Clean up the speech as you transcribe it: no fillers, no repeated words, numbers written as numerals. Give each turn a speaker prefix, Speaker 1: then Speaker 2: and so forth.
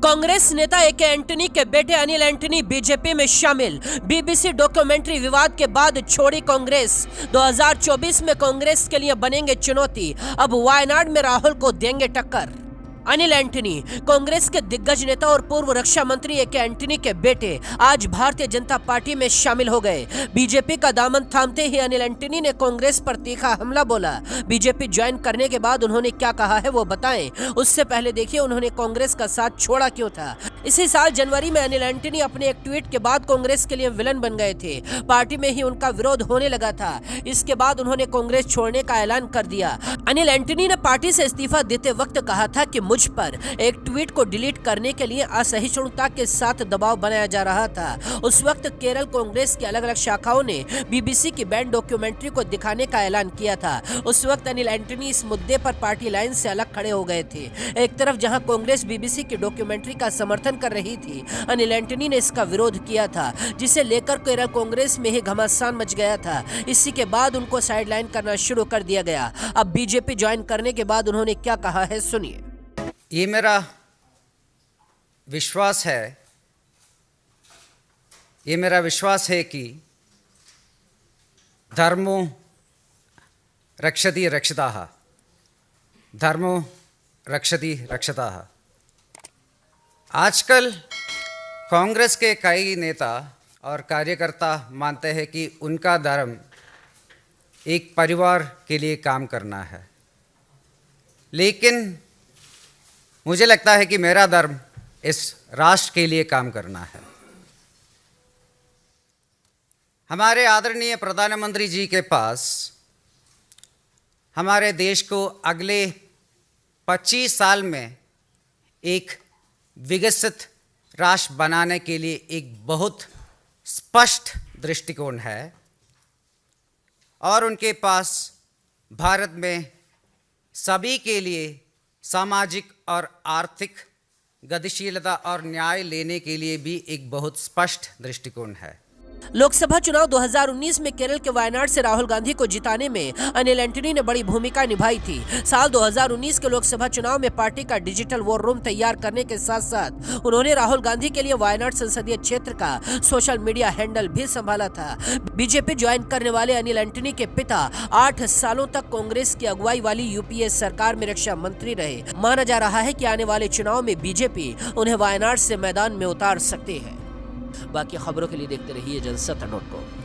Speaker 1: कांग्रेस नेता एके एंटनी के बेटे अनिल एंटनी बीजेपी में शामिल। बीबीसी डॉक्यूमेंट्री विवाद के बाद छोड़ी कांग्रेस। 2024 में कांग्रेस के लिए बनेंगे चुनौती, अब वायनाड में राहुल को देंगे टक्कर। अनिल एंटनी कांग्रेस के दिग्गज नेता और पूर्व रक्षा मंत्री एके एंटनी के बेटे आज भारतीय जनता पार्टी में शामिल हो गए। बीजेपी का दामन थामते ही अनिल एंटनी ने कांग्रेस पर तीखा हमला बोला। बीजेपी ज्वाइन करने के बाद उन्होंने क्या कहा है वो बताएं, उससे पहले देखिए उन्होंने कांग्रेस का साथ छोड़ा क्यों था। इसी साल जनवरी में अनिल एंटनी अपने एक ट्वीट के बाद कांग्रेस के लिए विलन बन गए थे। पार्टी में ही उनका विरोध होने लगा था। इसके बाद उन्होंने कांग्रेस छोड़ने का ऐलान कर दिया। अनिल एंटनी ने पार्टी से इस्तीफा देते वक्त कहा था कि मुझ पर एक ट्वीट को डिलीट करने के लिए असहिष्णुता के साथ दबाव बनाया जा रहा था। उस वक्त केरल कांग्रेस की अलग अलग शाखाओं ने बीबीसी की बैंड डॉक्यूमेंट्री को दिखाने का ऐलान किया था। उस वक्त अनिल एंटनी इस मुद्दे पर पार्टी लाइन से अलग खड़े हो गए थे। एक तरफ जहां कांग्रेस बीबीसी की डॉक्यूमेंट्री का समर्थन कर रही थी, अनिल एंटनी ने इसका विरोध किया था, जिसे लेकर केरल कांग्रेस में ही घमासान मच गया था। इसी के बाद उनको साइडलाइन करना शुरू कर दिया गया। अब बीजेपी ज्वाइन करने के बाद उन्होंने क्या कहा है, सुनिए।
Speaker 2: ये मेरा विश्वास है कि धर्मो रक्षति रक्षिताः, धर्मो रक्षति रक्षिताः। आजकल कांग्रेस के कई नेता और कार्यकर्ता मानते हैं कि उनका धर्म एक परिवार के लिए काम करना है, लेकिन मुझे लगता है कि मेरा धर्म इस राष्ट्र के लिए काम करना है। हमारे आदरणीय प्रधानमंत्री जी के पास हमारे देश को अगले 25 साल में एक विकसित राष्ट्र बनाने के लिए एक बहुत स्पष्ट दृष्टिकोण है और उनके पास भारत में सभी के लिए सामाजिक और आर्थिक गतिशीलता और न्याय लेने के लिए भी एक बहुत स्पष्ट दृष्टिकोण है।
Speaker 1: लोकसभा चुनाव 2019 में केरल के वायनाड से राहुल गांधी को जिताने में अनिल एंटनी ने बड़ी भूमिका निभाई थी। साल 2019 के लोकसभा चुनाव में पार्टी का डिजिटल वॉर रूम तैयार करने के साथ साथ उन्होंने राहुल गांधी के लिए वायनाड संसदीय क्षेत्र का सोशल मीडिया हैंडल भी संभाला था। बीजेपी ज्वाइन करने वाले अनिल एंटनी के पिता 8 सालों तक कांग्रेस की अगुवाई वाली यूपीए सरकार में रक्षा मंत्री रहे। माना जा रहा है कि आने वाले चुनाव में बीजेपी उन्हें वायनाड से मैदान में उतार सकती है। बाकी खबरों के लिए देखते रहिए जनसत्ता.com।